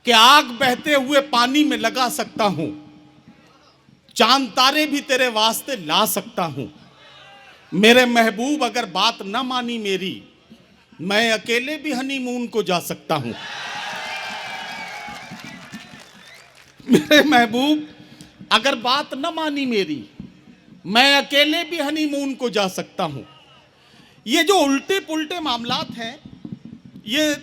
कि आग बहते हुए पानी में लगा सकता हूं, चांद तारे भी तेरे वास्ते ला सकता हूं। मेरे महबूब अगर बात न मानी मेरी, मैं अकेले भी हनीमून को जा सकता हूं। मेरे महबूब अगर बात न मानी मेरी, मैं अकेले भी हनीमून को जा सकता हूं। ये जो उल्टे पुल्टे मामलात हैं, ये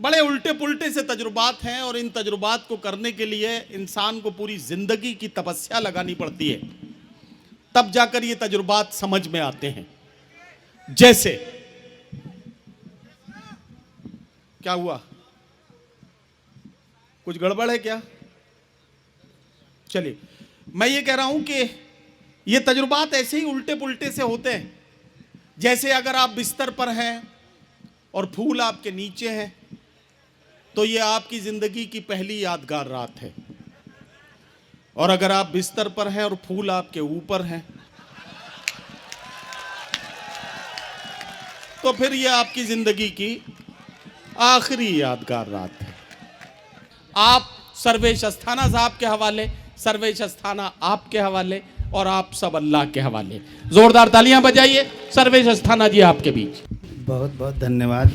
बड़े उल्टे पुल्टे से तजुर्बात हैं, और इन तजुर्बात को करने के लिए इंसान को पूरी जिंदगी की तपस्या लगानी पड़ती है, तब जाकर ये तजुर्बात समझ में आते हैं। जैसे क्या हुआ? कुछ गड़बड़ है क्या? चलिए, मैं ये कह रहा हूं कि ये तजुर्बात ऐसे ही उल्टे पुल्टे से होते हैं। जैसे अगर आप बिस्तर पर हैं और फूल आपके नीचे हैं, तो ये आपकी जिंदगी की पहली यादगार रात है। और अगर आप बिस्तर पर हैं और फूल आपके ऊपर हैं, तो फिर ये आपकी जिंदगी की आखिरी यादगार रात है। आप सर्वेश अस्थाना साहब के हवाले, सर्वेश अस्थाना आपके हवाले, और आप सब अल्लाह के हवाले। जोरदार तालियां बजाइए। सर्वेश अस्थाना जी आपके बीच। बहुत बहुत धन्यवाद।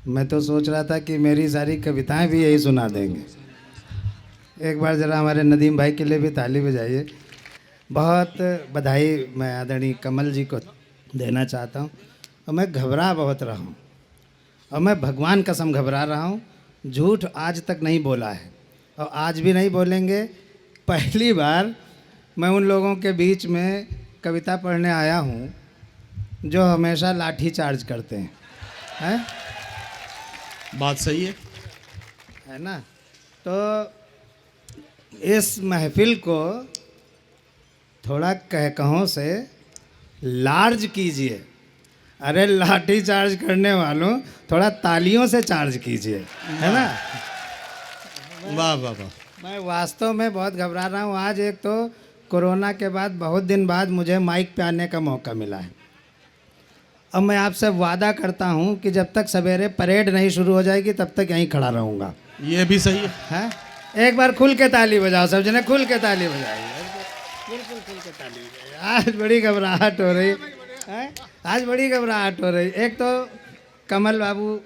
मैं तो सोच रहा था कि मेरी सारी कविताएं भी यही सुना देंगे। एक बार ज़रा हमारे नदीम भाई के लिए भी ताली बजाइए। बहुत बधाई मैं आदरणीय कमल जी को देना चाहता हूँ। और मैं घबरा बहुत रहा हूँ, और मैं भगवान कसम घबरा रहा हूँ। झूठ आज तक नहीं बोला है और आज भी नहीं बोलेंगे। पहली बार मैं उन लोगों के बीच में कविता पढ़ने आया हूँ जो हमेशा लाठी चार्ज करते हैं। बात सही है ना? तो इस महफिल को थोड़ा कहकहों से लार्ज कीजिए। अरे लाठी चार्ज करने वालों, थोड़ा तालियों से चार्ज कीजिए, है ना? वाह वाह वाह। मैं वास्तव में बहुत घबरा रहा हूँ। आज एक तो कोरोना के बाद बहुत दिन बाद मुझे माइक पे आने का मौका मिला है। अब मैं आपसे वादा करता हूँ कि जब तक सवेरे परेड नहीं शुरू हो जाएगी तब तक यहीं खड़ा रहूँगा। ये भी सही है। हैं? एक बार खुल के ताली बजाओ, सब जने खुल के ताली बजाइए, बिल्कुल खुल के ताली बजाइए। आज बड़ी घबराहट हो रही है, आज बड़ी घबराहट हो रही। एक तो कमल बाबू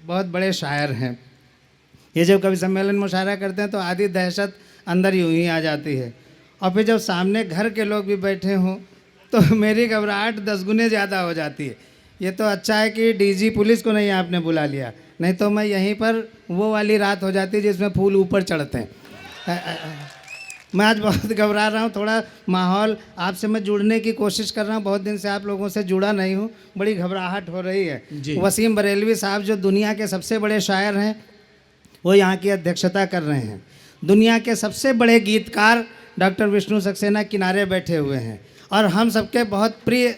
बहुत बड़े शायर हैं। ये जब कवि सम्मेलन मुशायरा करते हैं तो आधी दहशत अंदर यूं ही आ जाती है, और फिर जब सामने घर के लोग भी बैठे हों तो मेरी घबराहट 10 गुने ज़्यादा हो जाती है। ये तो अच्छा है कि डीजी पुलिस को नहीं आपने बुला लिया, नहीं तो मैं यहीं पर वो वाली रात हो जाती जिसमें फूल ऊपर चढ़ते हैं। मैं आज बहुत घबरा रहा हूँ। थोड़ा माहौल आपसे मैं जुड़ने की कोशिश कर रहा हूँ। बहुत दिन से आप लोगों से जुड़ा नहीं हूँ, बड़ी घबराहट हो रही है। वसीम बरेलवी साहब जो दुनिया के सबसे बड़े शायर हैं, वो यहाँ की अध्यक्षता कर रहे हैं। दुनिया के सबसे बड़े गीतकार डॉक्टर विष्णु सक्सेना किनारे बैठे हुए हैं, और हम सबके बहुत प्रिय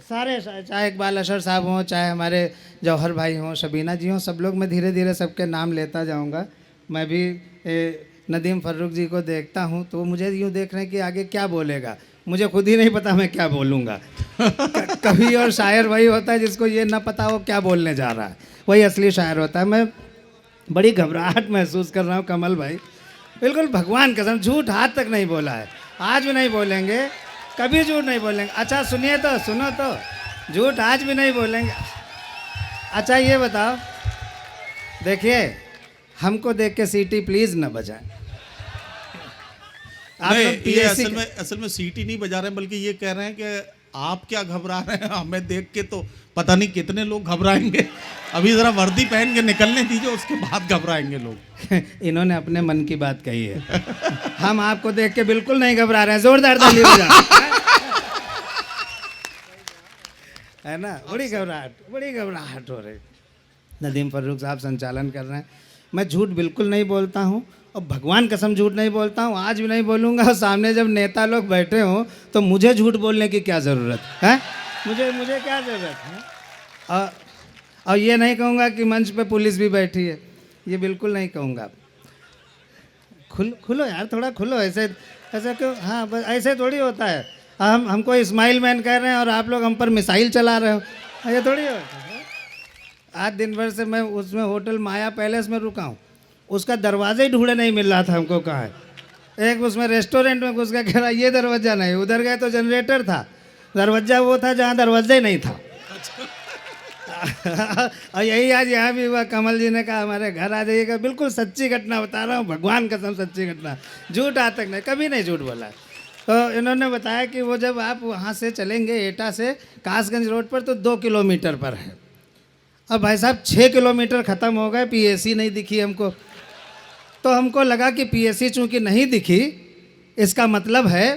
सारे, चाहे इकबाल अशर साहब हों, चाहे हमारे जौहर भाई हों, शबीना जी हों, सब लोग, मैं धीरे धीरे सबके नाम लेता जाऊंगा। मैं भी नदीम फर्रुख जी को देखता हूं तो वो मुझे यूँ देख रहे हैं कि आगे क्या बोलेगा। मुझे खुद ही नहीं पता मैं क्या बोलूँगा। कवि और शायर वही होता है जिसको ये ना पता हो क्या बोलने जा रहा है, वही असली शायर होता है। मैं बड़ी घबराहट महसूस कर रहा हूँ कमल भाई, बिल्कुल भगवान कसम झूठ हाथ तक नहीं बोला है, आज भी नहीं बोलेंगे, कभी झूठ नहीं बोलेंगे। अच्छा सुनिए तो, सुनो तो, झूठ आज भी नहीं बोलेंगे। अच्छा ये बताओ, देखिए हमको देख के सीटी प्लीज़ न बजाएं। नहीं, ये असल में सीटी नहीं बजा रहे हैं, बल्कि ये कह रहे हैं कि आप क्या घबरा रहे हैं, हमें देख के तो पता नहीं कितने लोग घबराएंगे। अभी ज़रा वर्दी पहन के निकलने दीजिए, उसके बाद घबराएंगे लोग। इन्होंने अपने मन की बात कही है। हम आपको देख के बिल्कुल नहीं घबरा रहे हैं। जोरदार ताली बजाओ। है ना? बड़ी घबराहट हो रही। नदीम फर्रुख साहब संचालन कर रहे हैं। मैं झूठ बिल्कुल नहीं बोलता हूँ, और भगवान कसम झूठ नहीं बोलता हूँ, आज भी नहीं बोलूँगा। और सामने जब नेता लोग बैठे हों तो मुझे झूठ बोलने की क्या ज़रूरत है? मुझे क्या ज़रूरत है? और ये नहीं कहूँगा कि मंच पे पुलिस भी बैठी है, ये बिल्कुल नहीं कहूँगा। खुलो यार, थोड़ा खुलो। ऐसे क्यों? हाँ बस ऐसे थोड़ी होता है। हमको इस्माइल मैन कह रहे हैं और आप लोग हम पर मिसाइल चला रहे हो, ये थोड़ी होता है। आज दिन भर से मैं उसमें होटल माया पैलेस में रुका हूँ, उसका दरवाज़ा ही ढूंढे नहीं मिल रहा था हमको कहाँ है। एक उसमें रेस्टोरेंट में घुस गया, कह रहा ये दरवाज़ा नहीं, उधर गए तो जनरेटर था, दरवाज़ा वो था जहाँ दरवाज़ा ही नहीं था। और यही आज यहाँ भी हुआ। कमल जी ने कहा हमारे घर आ जाइएगा, बिल्कुल सच्ची घटना बता रहा हूँ, भगवान कसम सच्ची घटना, झूठ आज तक नहीं, कभी नहीं झूठ बोला। तो इन्होंने बताया कि वो जब आप वहाँ से चलेंगे एटा से कासगंज रोड पर तो 2 किलोमीटर पर है। अब भाई साहब 6 किलोमीटर ख़त्म हो गए, पीएसी नहीं दिखी हमको। तो हमको लगा कि पीएसी चूँकि नहीं दिखी, इसका मतलब है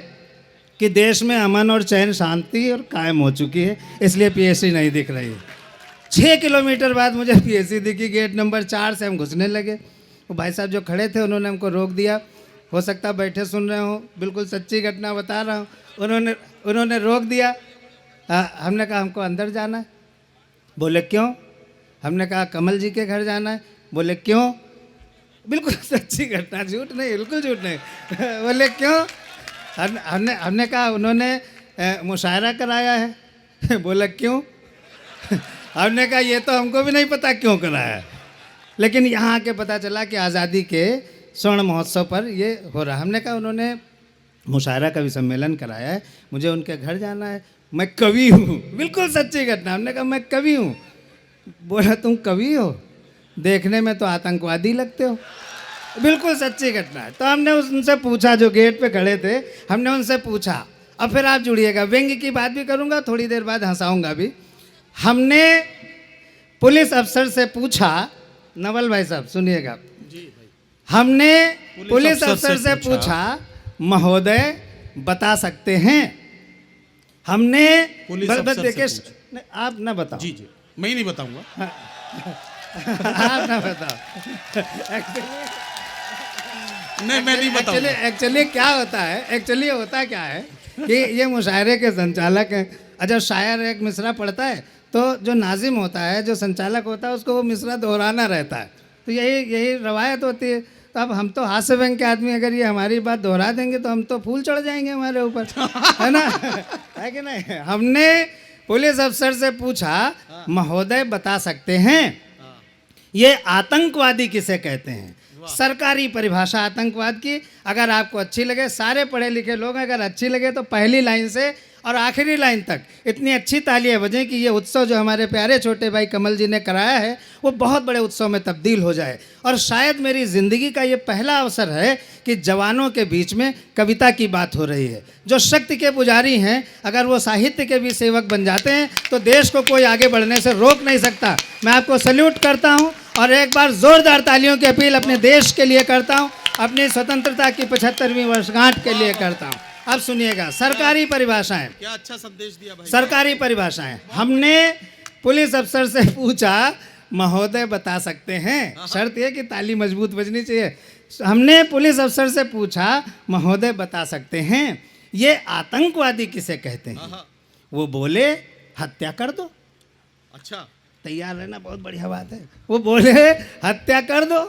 कि देश में अमन और चैन शांति और कायम हो चुकी है, इसलिए पीएसी नहीं दिख रही है। 6 किलोमीटर बाद मुझे पीएसी दिखी, गेट नंबर 4 से हम घुसने लगे। वो भाई साहब जो खड़े थे उन्होंने हमको रोक दिया, हो सकता बैठे सुन रहे हो, बिल्कुल सच्ची घटना बता रहा हूँ। उन्होंने रोक दिया। हमने कहा हमको अंदर जाना है। बोले क्यों? हमने कहा कमल जी के घर जाना है। बोले क्यों? बिल्कुल सच्ची घटना, झूठ नहीं, बिल्कुल झूठ नहीं। बोले क्यों? हमने कहा उन्होंने मुशायरा कराया है। बोला क्यों? हमने कहा ये तो हमको भी नहीं पता क्यों कराया है, लेकिन यहाँ आके पता चला कि आज़ादी के स्वर्ण महोत्सव पर ये हो रहा। हमने कहा उन्होंने मुशायरा कवि सम्मेलन कराया है, मुझे उनके घर जाना है, मैं कवि हूँ। बिल्कुल सच्ची घटना। हमने कहा मैं कवि हूँ। बोला तुम कवि हो, देखने में तो आतंकवादी लगते हो। बिल्कुल सच्ची घटना है। तो हमने उनसे पूछा, जो गेट पे खड़े थे, हमने उनसे पूछा। अब फिर आप जुड़िएगा, व्यंग्य की बात भी करूँगा, थोड़ी देर बाद हंसाऊँगा भी। हमने पुलिस अफसर से पूछा, नवल भाई साहब सुनिएगा, हमने पुलिस अफसर से पूछा महोदय बता सकते हैं? हमने पुलिस आप ना बताओ। जी जी, मैं ही नहीं बताऊंगा। आप ना बताओ। नहीं, मैं नहीं बताऊंगा। एक्चुअली क्या होता है, एक्चुअली होता क्या है कि ये मुशायरे के संचालक हैं। जब शायर एक मिसरा पढ़ता है तो जो नाजिम होता है, जो संचालक होता है, उसको वो मिसरा दोहराना रहता है। तो यही रवायत होती है। तो अब हम तो हास्य व्यंग के आदमी, अगर ये हमारी बात दोहरा देंगे तो हम तो फूल चढ़ जाएंगे हमारे ऊपर, है ना? है कि नहीं? हमने पुलिस अफसर से पूछा महोदय बता सकते हैं ये आतंकवादी किसे कहते हैं? सरकारी परिभाषा आतंकवाद की अगर आपको अच्छी लगे, सारे पढ़े लिखे लोग अगर अच्छी लगे तो पहली लाइन से और आखिरी लाइन तक इतनी अच्छी तालियां बजें कि ये उत्सव जो हमारे प्यारे छोटे भाई कमल जी ने कराया है वो बहुत बड़े उत्सव में तब्दील हो जाए। और शायद मेरी ज़िंदगी का ये पहला अवसर है कि जवानों के बीच में कविता की बात हो रही है। जो शक्ति के पुजारी हैं, अगर वो साहित्य के भी सेवक बन जाते हैं तो देश को कोई आगे बढ़ने से रोक नहीं सकता। मैं आपको सल्यूट करता हूँ और एक बार ज़ोरदार तालियों की अपील अपने देश के लिए करता हूँ, अपनी स्वतंत्रता की 75वीं वर्षगांठ के लिए करता हूँ। अब सुनिएगा, सरकारी परिभाषाएं, क्या अच्छा संदेश दिया भाई। सरकारी परिभाषाएं हमने पुलिस अफसर से पूछा महोदय बता सकते हैं, शर्त यह कि ताली मजबूत बजनी चाहिए। हमने पुलिस अफसर से पूछा महोदय बता सकते हैं ये आतंकवादी किसे कहते हैं? वो बोले हत्या कर दो। अच्छा, तैयार रहना, बहुत बढ़िया बात है। वो बोले हत्या कर दो,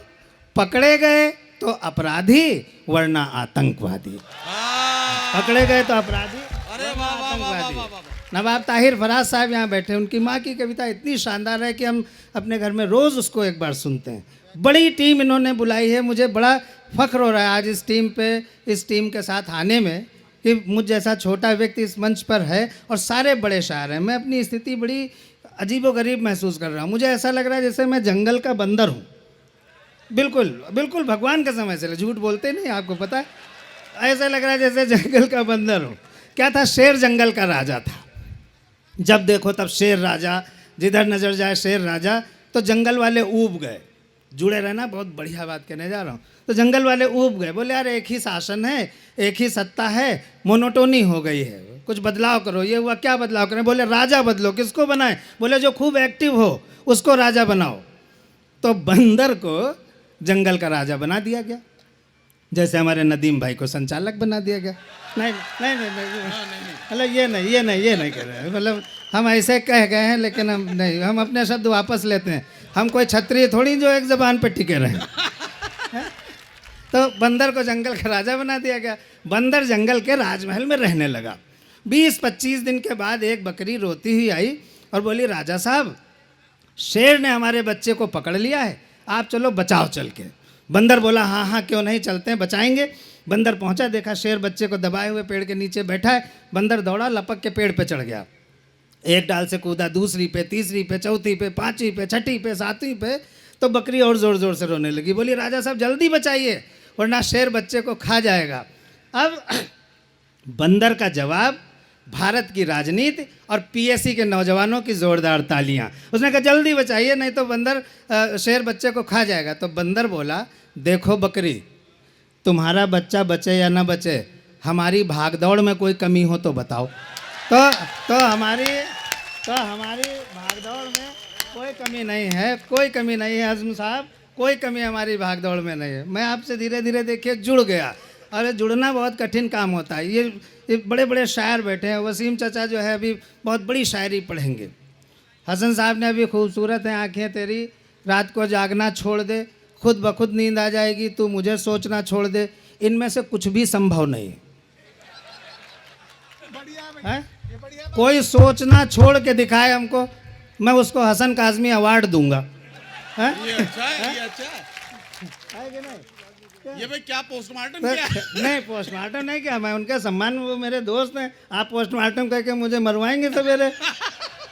पकड़े गए तो अपराधी वरना आतंकवादी। पकड़े गए तो अपराधी, अरे वाह वाह वाह वाह वाह। नवाब ताहिर फराज साहब यहाँ बैठे, उनकी माँ की कविता इतनी शानदार है कि हम अपने घर में रोज़ उसको एक बार सुनते हैं। बड़ी टीम इन्होंने बुलाई है, मुझे बड़ा फख्र हो रहा है आज इस टीम पे, इस टीम के साथ आने में कि मुझ जैसा छोटा व्यक्ति इस मंच पर है और सारे बड़े शायर हैं। मैं अपनी स्थिति बड़ी अजीबोगरीब महसूस कर रहा हूँ। मुझे ऐसा लग रहा है जैसे मैं जंगल का बंदर हूँ। बिल्कुल बिल्कुल, भगवान का समय से झूठ बोलते नहीं, आपको पता है। ऐसा लग रहा है जैसे जंगल का बंदर हूँ। क्या था, शेर जंगल का राजा था। जब देखो तब शेर राजा, जिधर नजर जाए शेर राजा। तो जंगल वाले ऊब गए। जुड़े रहना, बहुत बढ़िया बात कहने जा रहा हूँ। तो जंगल वाले ऊब गए, बोले यार एक ही शासन है, एक ही सत्ता है, मोनोटोनी हो गई है, कुछ बदलाव करो। ये हुआ, क्या बदलाव करें? बोले राजा बदलो। किसको बनाए? बोले जो खूब एक्टिव हो उसको राजा बनाओ। तो बंदर को जंगल का राजा बना दिया गया, जैसे हमारे नदीम भाई को संचालक बना दिया गया। नहीं नहीं नहीं मतलब ये नहीं कर रहे हैं, मतलब हम ऐसे कह गए हैं, लेकिन हम नहीं, हम अपने शब्द वापस लेते हैं। हम कोई क्षत्रिय थोड़ी जो एक ज़बान पे टिके रहे। तो बंदर को जंगल का राजा बना दिया गया। बंदर जंगल के राजमहल में रहने लगा। 20-25 दिन के बाद एक बकरी रोती हुई आई और बोली राजा साहब, शेर ने हमारे बच्चे को पकड़ लिया है, आप चलो बचाओ चल के। बंदर बोला हाँ हाँ क्यों नहीं, चलते हैं बचाएंगे। बंदर पहुंचा, देखा शेर बच्चे को दबाए हुए पेड़ के नीचे बैठा है। बंदर दौड़ा, लपक के पेड़ पे चढ़ गया, एक डाल से कूदा, दूसरी पे, तीसरी पे, चौथी पे, पांचवी पे, छठी पे, सातवीं पे। तो बकरी और जोर जोर से रोने लगी, बोली राजा साहब जल्दी बचाइए वरना शेर बच्चे को खा जाएगा। अब बंदर का जवाब, भारत की राजनीति और पीएससी के नौजवानों की जोरदार तालियां। उसने कहा जल्दी बचाइए नहीं तो बंदर शेर बच्चे को खा जाएगा। तो बंदर बोला देखो बकरी, तुम्हारा बच्चा बचे या ना बचे, हमारी भागदौड़ में कोई कमी हो तो बताओ। तो हमारी भागदौड़ में कोई कमी नहीं है, कोई कमी नहीं है हज़म साहब, कोई कमी हमारी भागदौड़ में नहीं है। मैं आपसे धीरे धीरे देखिए जुड़ गया, और जुड़ना बहुत कठिन काम होता है। ये बड़े बड़े शायर बैठे हैं, वसीम चाचा जो है अभी बहुत बड़ी शायरी पढ़ेंगे। हसन साहब ने अभी खूबसूरत हैं आँखें तेरी, रात को जागना छोड़ दे, खुद ब खुद नींद आ जाएगी, तू मुझे सोचना छोड़ दे। इनमें से कुछ भी संभव नहीं है। कोई सोचना छोड़ के दिखाए हमको, मैं उसको हसन काज़मी अवार्ड दूंगा। है? ये अच्छा है, ये अच्छा है कि नहीं? ये भाई क्या पोस्टमार्टम तो, किया? नहीं पोस्टमार्टम नहीं किया, मैं उनके सम्मान, वो मेरे दोस्त हैं। आप पोस्टमार्टम करके मुझे मरवाएंगे सवेरे,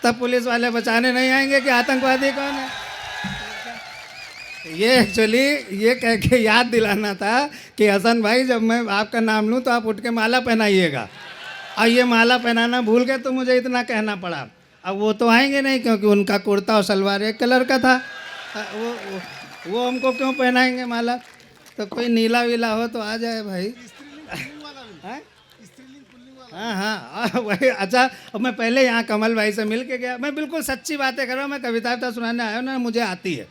तब पुलिस वाले बचाने नहीं आएंगे कि आतंकवादी कौन है। ये एक्चुअली ये कह के याद दिलाना था कि हसन भाई जब मैं आपका नाम लूँ तो आप उठ के माला पहनाइएगा। और ये माला पहनाना भूल गए तो मुझे इतना कहना पड़ा। अब वो तो आएंगे नहीं क्योंकि उनका कुर्ता और सलवार एक कलर का था, वो हमको क्यों पहनाएंगे माला। तो कोई नीला वीला हो तो आ जाए भाई। हाँ हाँ वही। अच्छा अब मैं पहले यहाँ कमल भाई से मिल के गया, मैं बिल्कुल सच्ची बातें कर रहा हूँ। मैं कविता सुनाने आया हूँ ना, मुझे आती है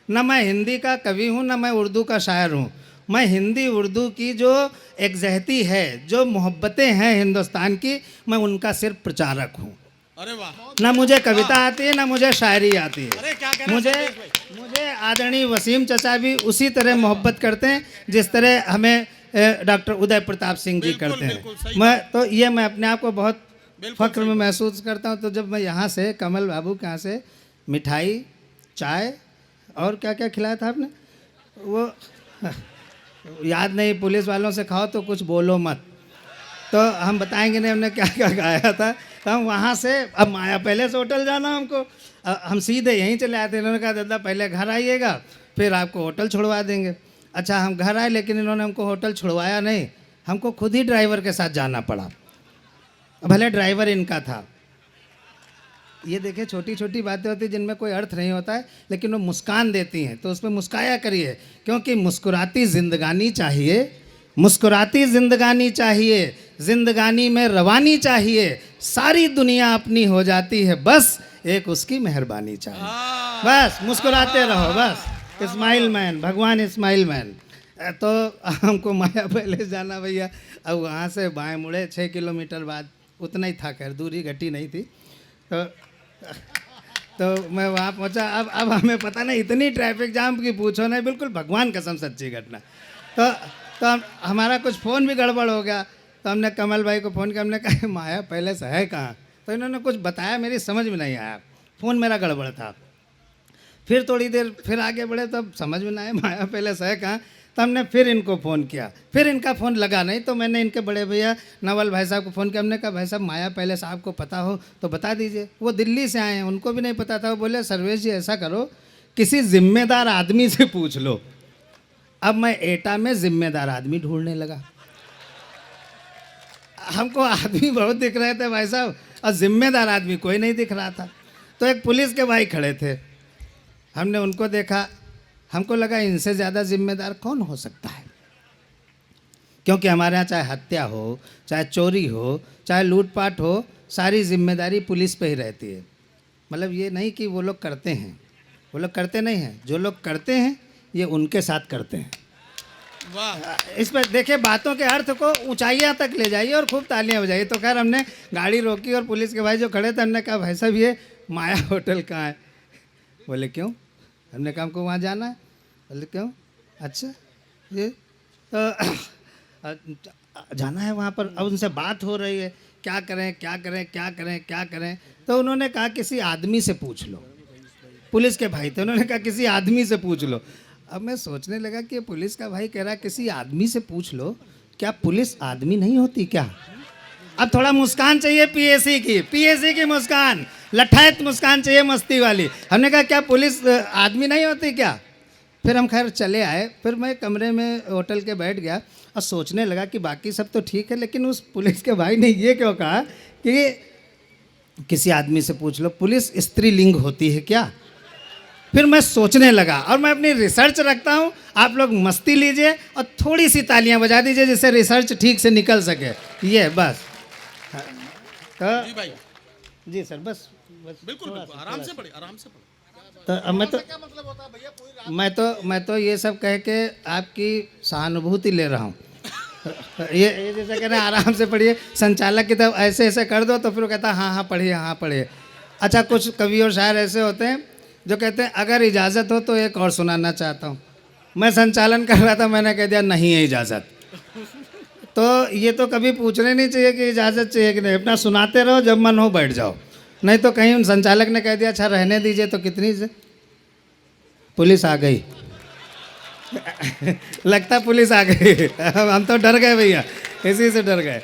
ना, मैं हिंदी का कवि हूँ ना मैं उर्दू का शायर हूँ। मैं हिंदी उर्दू की जो एकजहती है, जो मोहब्बतें हैं हिंदुस्तान की, मैं उनका सिर्फ प्रचारक हूँ। अरे वाह, ना मुझे कविता आती है ना मुझे शायरी आती है। अरे क्या कहना मुझे आदरणीय वसीम चचा भी उसी तरह मोहब्बत करते हैं जिस तरह हमें डॉक्टर उदय प्रताप सिंह जी करते हैं। मैं अपने आप को बहुत फख्र में महसूस करता हूँ। तो जब मैं यहाँ से कमल बाबू के यहाँ से मिठाई, चाय और क्या क्या खिलाया था आपने, वो याद नहीं, पुलिस वालों से खाओ तो कुछ बोलो मत, तो हम बताएंगे नहीं हमने क्या क्या खाया था। तो हम वहाँ से, अब माया पैलेस होटल जाना हमको, हम सीधे यहीं चले आते। इन्होंने कहा दादा पहले घर आइएगा फिर आपको होटल छुड़वा देंगे। अच्छा हम घर आए, लेकिन इन्होंने हमको होटल छुड़वाया नहीं, हमको खुद ही ड्राइवर के साथ जाना पड़ा। भले ड्राइवर इनका था। ये देखिए छोटी छोटी बातें होती हैं जिनमें कोई अर्थ नहीं होता है, लेकिन वो मुस्कान देती हैं, तो उसमें मुस्काया करिए, क्योंकि मुस्कुराती जिंदगानी चाहिए, मुस्कुराती जिंदगानी चाहिए, जिंदगानी में रवानी चाहिए, सारी दुनिया अपनी हो जाती है, बस एक उसकी मेहरबानी चाहिए। बस मुस्कुराते रहो, बस इस्माइल मैन, भगवान इस्माइल मैन। तो हमको माया पैलेस जाना भैया, अब वहाँ से बाएं मुड़े 6 किलोमीटर बाद, उतना ही था, खैर दूरी घटी नहीं थी। तो मैं वहाँ पहुँचा। अब हमें पता नहीं, इतनी ट्रैफिक जाम की पूछो नहीं, बिल्कुल भगवान कसम सच्ची घटना। तो हमारा कुछ फ़ोन भी गड़बड़ हो गया, तो हमने कमल भाई को फ़ोन किया, हमने कहा माया पैलेस है कहाँ, तो इन्होंने कुछ बताया, मेरी समझ में नहीं आया, फ़ोन मेरा गड़बड़ था। फिर थोड़ी देर फिर आगे बढ़े तब समझ में ना आया माया पैलेस है कहाँ, तो हमने फिर इनको फ़ोन किया, फिर इनका फ़ोन लगा नहीं, तो मैंने इनके बड़े भैया नवल भाई साहब को फ़ोन किया। हमने कहा भाई साहब माया पैलेस आपको पता हो तो बता दीजिए। वो दिल्ली से आए हैं, उनको भी नहीं पता था। वो बोले सर्वेश जी ऐसा करो, किसी जिम्मेदार आदमी से पूछ लो। अब मैं एटा में जिम्मेदार आदमी ढूंढने लगा, हमको आदमी बहुत दिख रहे थे भाई साहब, और जिम्मेदार आदमी कोई नहीं दिख रहा था। तो एक पुलिस के भाई खड़े थे, हमने उनको देखा, हमको लगा इनसे ज़्यादा जिम्मेदार कौन हो सकता है, क्योंकि हमारे यहाँ चाहे हत्या हो, चाहे चोरी हो, चाहे लूटपाट हो, सारी जिम्मेदारी पुलिस पे ही रहती है। मतलब ये नहीं कि वो लोग करते हैं, वो लोग करते नहीं हैं, जो लोग करते हैं ये उनके साथ करते हैं। वाह, इस पर देखिए बातों के अर्थ को ऊंचाइयां तक ले जाइए और खूब तालियां बजाइए। तो खैर हमने गाड़ी रोकी और पुलिस के भाई जो खड़े थे, हमने कहा भाई साहब ये माया होटल कहाँ है। बोले क्यों, हमने कहा हमको वहाँ जाना है। बोले क्यों, अच्छा ये तो जाना है वहाँ पर। अब उनसे बात हो रही है, क्या करें क्या करें क्या करें क्या करें। तो उन्होंने कहा किसी आदमी से पूछ लो, पुलिस के भाई थे, उन्होंने कहा किसी आदमी से पूछ लो। अब मैं सोचने लगा कि ये पुलिस का भाई कह रहा किसी आदमी से पूछ लो, क्या पुलिस आदमी नहीं होती क्या? अब थोड़ा मुस्कान चाहिए पीएसी की मुस्कान, लठायत मुस्कान चाहिए मस्ती वाली। हमने कहा क्या पुलिस आदमी नहीं होती क्या? फिर हम खैर चले आए। फिर मैं कमरे में होटल के बैठ गया और सोचने लगा कि बाकी सब तो ठीक है, लेकिन उस पुलिस के भाई ने ये क्यों कहा कि किसी आदमी से पूछ लो पुलिस स्त्रीलिंग होती है क्या? फिर मैं सोचने लगा और मैं अपनी रिसर्च रखता हूँ, आप लोग मस्ती लीजिए और थोड़ी सी तालियां बजा दीजिए जिससे रिसर्च ठीक से निकल सके। ये बस तो जी भाई, जी सर, बस बिल्कुल बिल्कुल, आराम से पढ़िए, आराम से पढ़िए। तो अब क्या मतलब होता है भैया? पूरी मैं तो ये सब कह के आपकी सहानुभूति ले रहा हूँ। ये जैसे कह रहे हैं आराम से पढ़िए, संचालक की तरफ ऐसे ऐसे कर दो तो फिर वो कहता है हाँ हाँ पढ़िए, हाँ पढ़िए। अच्छा, कुछ कवि और शायर ऐसे होते हैं जो कहते हैं अगर इजाज़त हो तो एक और सुनाना चाहता हूँ। मैं संचालन कर रहा था, मैंने कह दिया नहीं है इजाज़त। तो ये तो कभी पूछने नहीं चाहिए कि इजाज़त चाहिए कि नहीं, अपना सुनाते रहो, जब मन हो बैठ जाओ। नहीं तो कहीं उन संचालक ने कह दिया अच्छा रहने दीजिए, तो कितनी से पुलिस आ गई। लगता पुलिस आ गई। हम तो डर गए भैया, इसी से डर गए।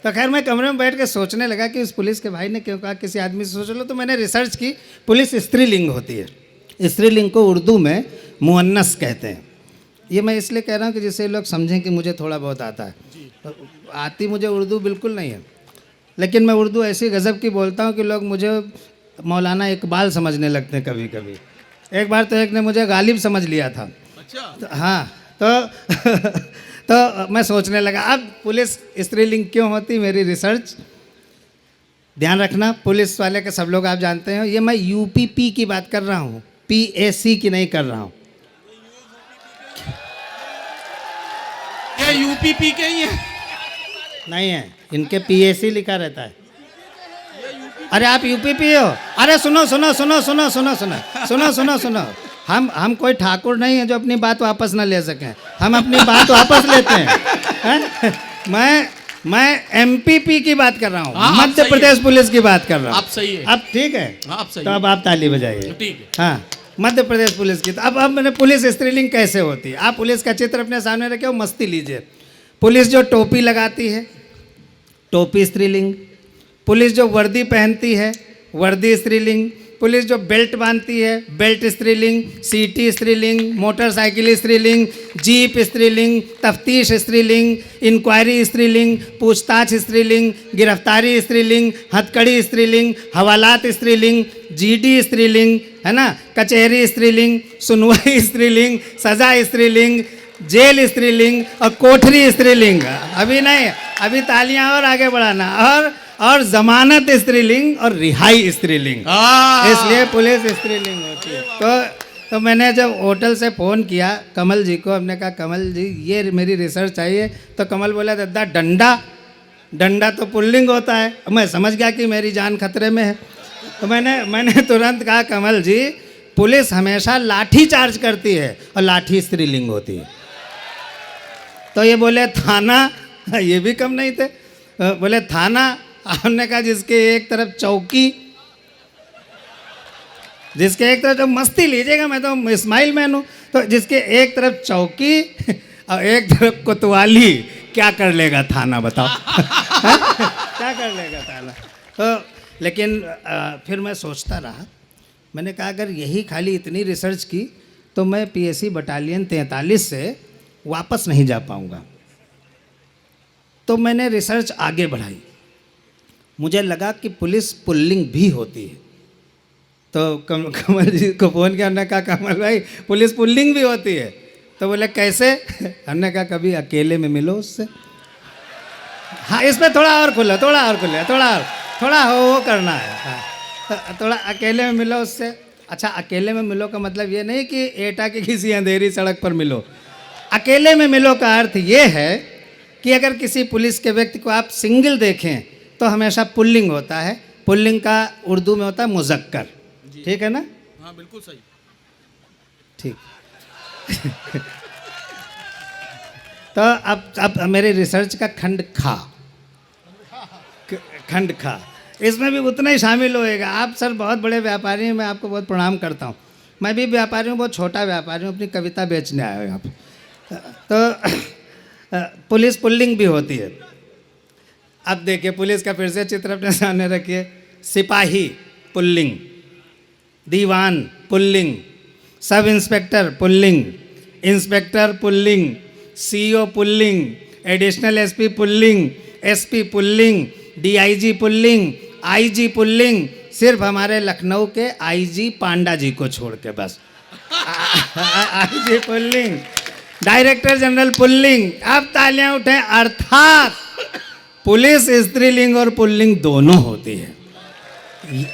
तो खैर मैं कमरे में बैठ के सोचने लगा कि उस पुलिस के भाई ने क्यों कहा किसी आदमी से सोच लो। तो मैंने रिसर्च की, पुलिस स्त्रीलिंग होती है। स्त्रीलिंग को उर्दू में मुअन्नस कहते हैं। ये मैं इसलिए कह रहा हूँ कि जिससे लोग समझें कि मुझे थोड़ा बहुत आता है। आती मुझे उर्दू बिल्कुल नहीं है, लेकिन मैं उर्दू ऐसी गज़ब की बोलता हूँ कि लोग मुझे मौलाना इकबाल समझने लगते हैं कभी कभी। एक बार तो एक ने मुझे गालिब समझ लिया था। अच्छा। तो हाँ, तो मैं सोचने लगा अब पुलिस स्त्रीलिंग क्यों होती। मेरी रिसर्च, ध्यान रखना पुलिस वाले के सब लोग आप जानते हैं, ये मैं यूपीपी की बात कर रहा हूँ, पीएसी की नहीं कर रहा हूँ। ये यूपीपी के ही है? नहीं है, इनके पीएसी लिखा रहता है। अरे आप यूपीपी हो? अरे सुनो सुनो सुनो सुनो सुनो सुनो सुनो सुनो सुनो, हम कोई ठाकुर नहीं है जो अपनी बात वापस ना ले सकें। हम अपनी बात वापस लेते हैं। मैं एमपीपी की बात कर रहा हूँ, मध्य प्रदेश पुलिस की बात कर रहा हूँ। आप सही है। अब ठीक है, आप सही तो अब आप ताली बजाइए। ठीक है। हाँ, मध्य प्रदेश पुलिस की। तो अब मैंने पुलिस स्त्रीलिंग कैसे होती है, आप पुलिस का चित्र अपने सामने रखे हो, मस्ती लीजिए। पुलिस जो टोपी लगाती है, टोपी स्त्रीलिंग। पुलिस जो वर्दी पहनती है, वर्दी स्त्रीलिंग। पुलिस जो बेल्ट बांधती है, बेल्ट स्त्रीलिंग। सीटी स्त्रीलिंग, मोटरसाइकिल स्त्रीलिंग, जीप स्त्रीलिंग, तफ्तीश स्त्रीलिंग, इंक्वायरी स्त्रीलिंग, पूछताछ स्त्रीलिंग, गिरफ्तारी स्त्रीलिंग, हथकड़ी स्त्रीलिंग, हवालात स्त्रीलिंग, जीडी स्त्रीलिंग, है ना, कचहरी स्त्रीलिंग, सुनवाई स्त्रीलिंग, सजा स्त्रीलिंग, जेल स्त्रीलिंग और कोठरी स्त्रीलिंग। अभी नहीं, अभी तालियां और आगे बढ़ाना। और जमानत स्त्रीलिंग और रिहाई स्त्रीलिंग। इसलिए पुलिस स्त्रीलिंग होती है। तो मैंने जब होटल से फ़ोन किया कमल जी को, हमने कहा कमल जी ये मेरी रिसर्च चाहिए। तो कमल बोला दादा डंडा तो पुल्लिंग होता है। मैं समझ गया कि मेरी जान खतरे में है। तो मैंने तुरंत कहा कमल जी पुलिस हमेशा लाठी चार्ज करती है और लाठी स्त्रीलिंग होती है। तो ये बोले थाना, ये भी कम नहीं थे। बोले थाना, हमने कहा जिसके एक तरफ चौकी, जिसके एक तरफ, जो मस्ती लीजिएगा, मैं तो इस्माइल मैन हूँ, तो जिसके एक तरफ चौकी और एक तरफ कोतवाली, क्या कर लेगा थाना बताओ। क्या कर लेगा थाना। तो लेकिन फिर मैं सोचता रहा, मैंने कहा अगर यही खाली इतनी रिसर्च की तो मैं पीएसी बटालियन 43 से वापस नहीं जा पाऊँगा। तो मैंने रिसर्च आगे बढ़ाई, मुझे लगा कि पुलिस पुल्लिंग भी होती है। तो कमल जी को फ़ोन किया, हमने कहा कमल भाई पुलिस पुल्लिंग भी होती है। तो बोले कैसे? हमने कहा कभी अकेले में मिलो उससे। हाँ, इसमें थोड़ा और खुला, थोड़ा हो करना है। हाँ, थोड़ा अकेले में मिलो उससे। अच्छा, अकेले में मिलो का मतलब ये नहीं कि एटा की किसी अंधेरी सड़क पर मिलो। अकेले में मिलो का अर्थ ये है कि अगर किसी पुलिस के व्यक्ति को आप सिंगल देखें तो हमेशा पुल्लिंग होता है। पुल्लिंग का उर्दू में होता है मुज़क्कर। ठीक है ना? हाँ बिल्कुल सही। ठीक। तो अब मेरे रिसर्च का खंड खा, इसमें भी उतना ही शामिल होएगा। आप सर बहुत बड़े व्यापारी हैं, मैं आपको बहुत प्रणाम करता हूँ, मैं भी व्यापारी हूँ, बहुत छोटा व्यापारी हूँ, अपनी कविता बेचने आया हूँ यहाँ पे। तो पुलिस पुल्लिंग भी होती है। अब देखिए पुलिस का फिर से चित्र अपने सामने रखिए। सिपाही पुल्लिंग, दीवान पुल्लिंग, सब इंस्पेक्टर पुल्लिंग, इंस्पेक्टर पुल्लिंग, सीईओ पुल्लिंग, एडिशनल एसपी पुल्लिंग, एसपी पुल्लिंग, डीआईजी पुल्लिंग, आईजी पुल्लिंग, सिर्फ हमारे लखनऊ के आईजी पांडा जी को छोड़ के बस IG pulling, director general pulling. अब तालियां उठें, अर्थात पुलिस स्त्रीलिंग और पुल्लिंग दोनों होती है।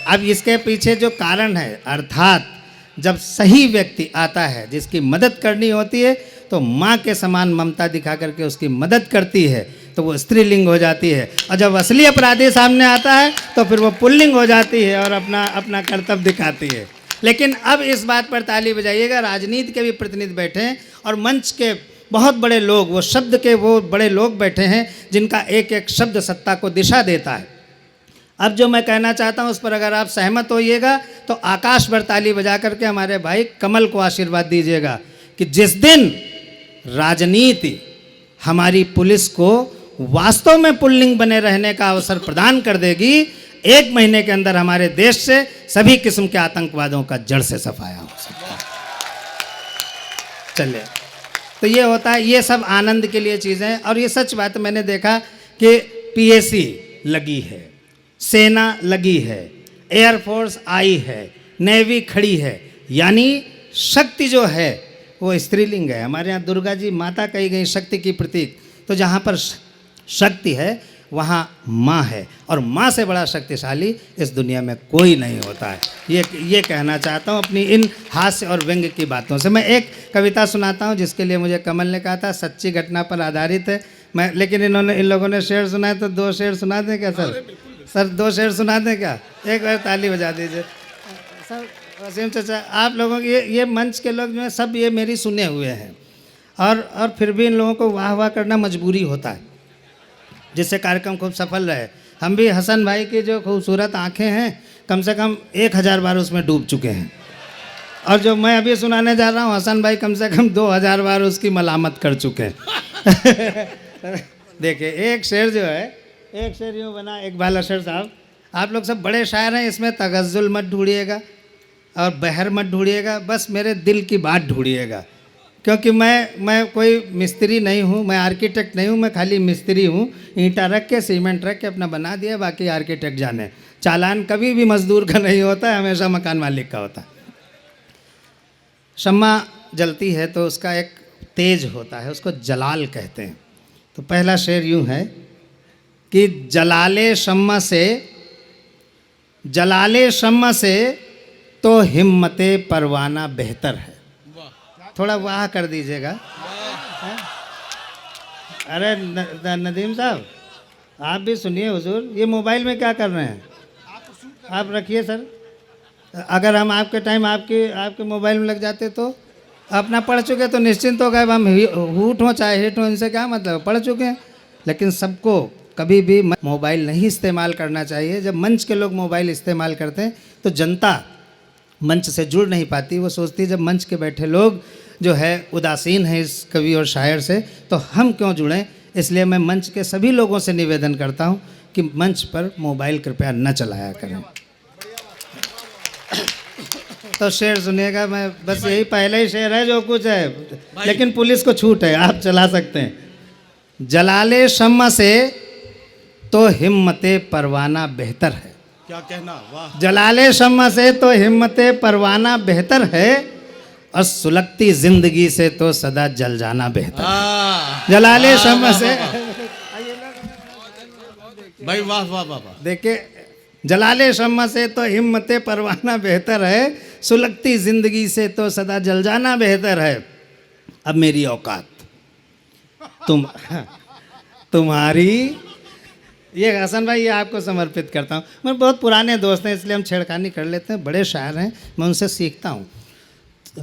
अब इसके पीछे जो कारण है, अर्थात जब सही व्यक्ति आता है जिसकी मदद करनी होती है तो माँ के समान ममता दिखा करके उसकी मदद करती है तो वो स्त्रीलिंग हो जाती है, और जब असली अपराधी सामने आता है तो फिर वो पुल्लिंग हो जाती है और अपना कर्तव्य दिखाती है। लेकिन अब इस बात पर ताली बजाइएगा, राजनीति के भी प्रतिनिधि बैठे हैं और मंच के बहुत बड़े लोग, वो शब्द के वो बड़े लोग बैठे हैं जिनका एक एक शब्द सत्ता को दिशा देता है। अब जो मैं कहना चाहता हूं उस पर अगर आप सहमत होइएगा तो आकाश भर ताली बजा करके हमारे भाई कमल को आशीर्वाद दीजिएगा कि जिस दिन राजनीति हमारी पुलिस को वास्तव में पुल्लिंग बने रहने का अवसर प्रदान कर देगी, 1 महीने के अंदर हमारे देश से सभी किस्म के आतंकवादों का जड़ से सफाया हो सकता है। चलिए, तो ये होता है, ये सब आनंद के लिए चीज़ें हैं। और ये सच बात मैंने देखा कि पीएसी लगी है, सेना लगी है, एयरफोर्स आई है, नेवी खड़ी है, यानी शक्ति जो है वो स्त्रीलिंग है। हमारे यहाँ दुर्गा जी माता कही गई, शक्ति की प्रतीक। तो जहाँ पर शक्ति है वहाँ माँ है, और माँ से बड़ा शक्तिशाली इस दुनिया में कोई नहीं होता है। ये कहना चाहता हूँ अपनी इन हास्य और व्यंग्य की बातों से। मैं एक कविता सुनाता हूँ जिसके लिए मुझे कमल ने कहा था सच्ची घटना पर आधारित है। मैं लेकिन इन लोगों ने शेर सुनाए तो 2 शेर सुना दें क्या सर? सर 2 शेर सुना दें क्या? एक बार ताली बजा दीजिए सर। वसीम चाचा, आप लोगों की ये मंच के लोग जो हैं सब ये मेरी सुने हुए हैं, और फिर भी इन लोगों को वाह वाह करना मजबूरी होता है जिससे कार्यक्रम खूब सफल रहे। हम भी हसन भाई की जो खूबसूरत आंखें हैं कम से कम 1000 बार उसमें डूब चुके हैं, और जो मैं अभी सुनाने जा रहा हूँ हसन भाई कम से कम 2000 बार उसकी मलामत कर चुके हैं। देखिए एक शेर जो है, एक शेर यूँ बना, इकबाल अशर साहब, आप लोग सब बड़े शायर हैं, इसमें तगज़ुल मत ढूंढिएगा और बहर मत ढूंढिएगा, बस मेरे दिल की बात ढूंढिएगा। क्योंकि मैं कोई मिस्त्री नहीं हूँ, मैं आर्किटेक्ट नहीं हूँ, मैं खाली मिस्त्री हूँ। ईंटा रख के सीमेंट रख के अपना बना दिया, बाकी आर्किटेक्ट जाने। चालान कभी भी मजदूर का नहीं होता है, हमेशा मकान मालिक का होता है। शम्मा जलती है तो उसका एक तेज होता है, उसको जलाल कहते हैं। तो पहला शेर यूँ है कि जलाले शम्मा से तो हिम्मते परवाना बेहतर है। थोड़ा वाह कर दीजिएगा। अरे नदीम साहब आप भी सुनिए हुजूर, ये मोबाइल में क्या कर रहे हैं? आप रखिए सर। अगर हम आपके टाइम आपके मोबाइल में लग जाते तो अपना पढ़ चुके तो निश्चिंत हो गए। हम हूट हो चाहे हिट हो, इनसे क्या मतलब, पढ़ चुके हैं। लेकिन सबको कभी भी मोबाइल नहीं इस्तेमाल करना चाहिए। जब मंच के लोग मोबाइल इस्तेमाल करते हैं तो जनता मंच से जुड़ नहीं पाती। वो सोचती है जब मंच के बैठे लोग जो है उदासीन है इस कवि और शायर से, तो हम क्यों जुड़ें। इसलिए मैं मंच के सभी लोगों से निवेदन करता हूं कि मंच पर मोबाइल कृपया न चलाया करें। तो शेर सुनिएगा, मैं बस यही पहला ही शेर है जो कुछ है, लेकिन पुलिस को छूट है, आप चला सकते हैं। जलाले शम्मा से तो हिम्मते परवाना बेहतर है। क्या कहना, वाह। जलाले शम्मा से तो हिम्मते परवाना बेहतर है, और सुलगती जिंदगी से तो सदा जल जाना बेहतर है। जलाले शम्मा से भाई वाह वाह वाह वाह। देखिए, जलाले शम्मा से तो हिम्मते परवाना बेहतर है, सुलगती जिंदगी से तो सदा जल जाना बेहतर है। अब मेरी औकात तुम्हारी, ये हसन भाई ये आपको समर्पित करता हूँ। मैं बहुत पुराने दोस्त हैं इसलिए हम छेड़खानी कर लेते हैं, बड़े शायर हैं, मैं उनसे सीखता हूँ।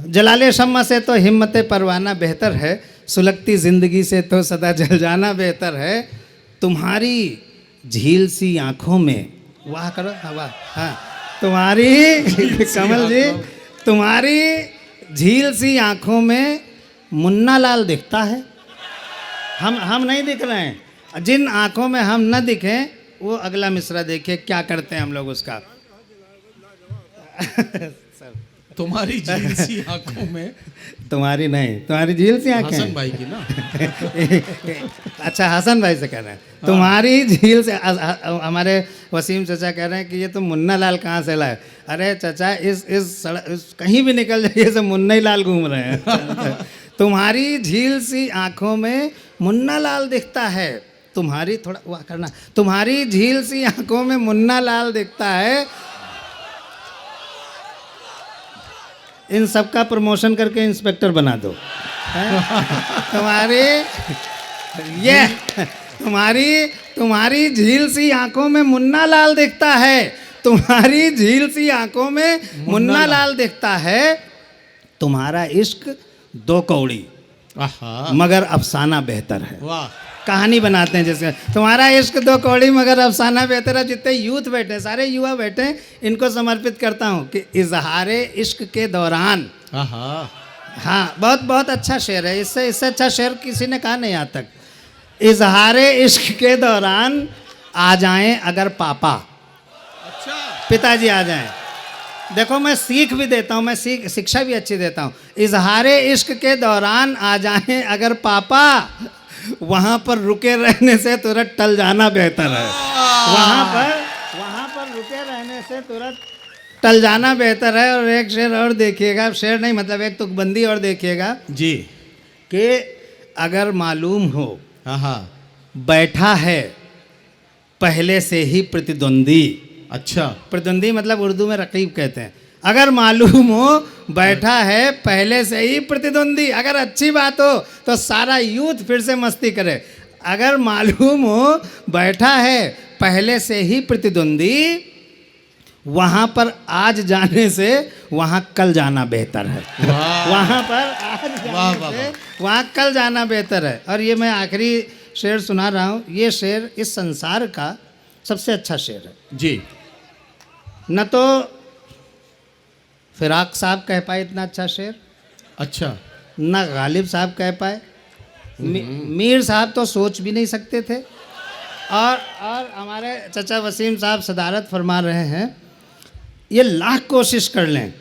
जलाले शम्मा से तो हिम्मत परवाना बेहतर है, सुलगती ज़िंदगी से तो सदा जल जाना बेहतर है। तुम्हारी झील सी आँखों में, वाह करो, वाह, हाँ, तुम्हारी कमल जी, तुम्हारी झील सी आंखों में मुन्ना लाल दिखता है। हम नहीं दिख रहे हैं। जिन आंखों में हम न दिखें वो अगला मिसरा देखिए क्या करते हैं हम लोग उसका। तुम्हारी झील सी आंखों में, तुम्हारी नहीं, तुम्हारी झील सी आंखें। हसन भाई की ना। अच्छा, हसन भाई से कह रहे हैं तुम्हारी झील से। हमारे वसीम चाचा कह रहे हैं कि ये तो मुन्ना लाल कहाँ से लाए। अरे चाचा, इस कहीं भी निकल जाइए सब मुन्ना ही लाल घूम रहे हैं। तुम्हारी झील सी आंखों में मुन्ना लाल दिखता है। तुम्हारी थोड़ा वाह करना। तुम्हारी झील सी आंखों में मुन्ना लाल दिखता है। इन सबका प्रमोशन करके इंस्पेक्टर बना दो। तुम्हारी झील सी आंखों में मुन्ना लाल दिखता है। तुम्हारी झील सी आंखों में मुन्ना लाल दिखता है। तुम्हारा इश्क दो कौड़ी मगर अफसाना बेहतर है। वाह, कहानी बनाते हैं जैसे तुम्हारा इश्क दो कौड़ी मगर अफसाना बेहतर है। जितने यूथ बैठे, सारे युवा बैठे, इनको समर्पित करता हूँ कि इजहारे इश्क के दौरान। हाँ, बहुत बहुत अच्छा शेर है। इससे अच्छा शेर किसी ने कहा नहीं आज तक। इजहारे इश्क के दौरान आ जाएं अगर पापा। अच्छा, पिताजी आ जाएं। देखो, मैं सीख भी देता हूँ, मैं शिक्षा भी अच्छी देता हूँ। इजहारे इश्क के दौरान आ जाएं अगर पापा, वहाँ पर रुके रहने से तुरंत टल जाना बेहतर है। वहाँ पर रुके रहने से तुरंत टल जाना बेहतर है। और एक शेर और देखिएगा, शेर नहीं मतलब एक तुकबंदी और देखिएगा जी, कि अगर मालूम हो हाँ, बैठा है पहले से ही प्रतिद्वंदी। अच्छा, प्रतिद्वंदी मतलब उर्दू में रकीब कहते हैं। अगर मालूम हो बैठा है पहले से ही प्रतिद्वंदी। अगर अच्छी बात हो तो सारा यूथ फिर से मस्ती करे। अगर मालूम हो बैठा है पहले से ही प्रतिद्वंदी, वहाँ पर आज जाने से वहाँ कल जाना बेहतर है। वहाँ पर आज जाने से वहाँ कल जाना बेहतर है। और ये मैं आखिरी शेर सुना रहा हूँ। ये शेर इस संसार का सबसे अच्छा शेर है जी। न तो फिराक साहब कह पाए इतना अच्छा शेर, अच्छा, न गालिब साहब कह पाए, मीर साहब तो सोच भी नहीं सकते थे। और हमारे चचा वसीम साहब सदारत फरमा रहे हैं, ये लाख कोशिश कर लें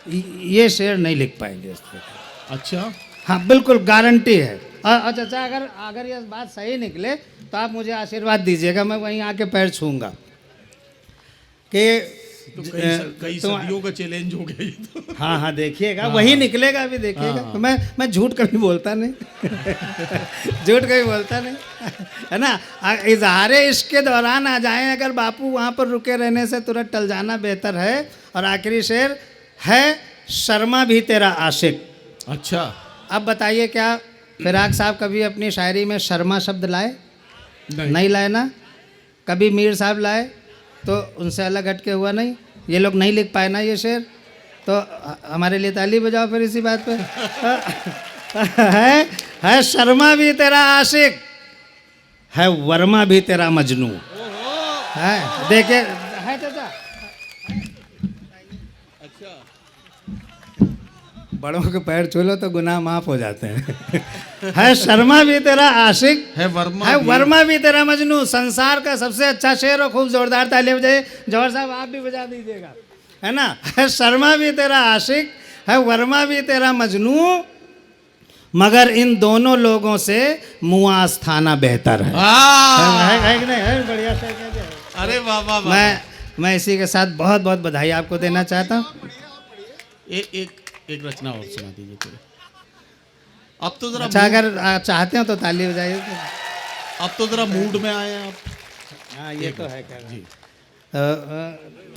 ये शेर नहीं लिख पाएंगे इस पर। अच्छा, हाँ, बिल्कुल गारंटी है। और चचा, अगर ये बात सही निकले तो आप मुझे आशीर्वाद दीजिएगा, मैं वहीं आके पैर छूँगा कि तो कई सदियों का चैलेंज हो गया ये तो। हाँ, देखिएगा, वही निकलेगा अभी, देखिएगा। तो मैं झूठ कभी बोलता नहीं। झूठ कभी बोलता नहीं, है ना। इजहारे इश्क के दौरान आ जाएं अगर बापू, वहाँ पर रुके रहने से तुरंत टल जाना बेहतर है। और आखिरी शेर है, शर्मा भी तेरा आशिक। अच्छा, अब बताइए क्या फिराक साहब कभी अपनी शायरी में शर्मा शब्द लाए? नहीं लाए ना। कभी मीर साहब लाए तो उनसे अलग हट के हुआ नहीं। ये लोग नहीं लिख पाए ना ये शेर, तो हमारे लिए ताली बजाओ फिर इसी बात पे। है शर्मा भी तेरा आशिक, है वर्मा भी तेरा मजनू। है, देखे है चाचा। अच्छा, बड़ों के पैर छू लो तो गुनाह माफ हो जाते हैं। है शर्मा भी तेरा आशिक, है वर्मा भी तेरा मजनू। संसार का सबसे अच्छा शेर, और खूब जोरदार ताली बजाइए। जौहर साहब आप भी बजा दीजिएगा, है ना। है शर्मा भी तेरा आशिक, है वर्मा भी तेरा मजनू, मगर इन दोनों लोगों से मुआज थाना बेहतर है। कि नहीं? है बढ़िया शेर कह दिया। अरे वाह वाह वाह। मैं इसी के साथ बहुत बहुत बधाई आपको देना चाहता हूँ। एक रचना और सुना दीजिए थोड़ी। अब तो जरा अच्छा, अगर आप चाहते हो तो ताली बजाइए। अब तो जरा मूड में आए आप। हाँ, ये तो है जी।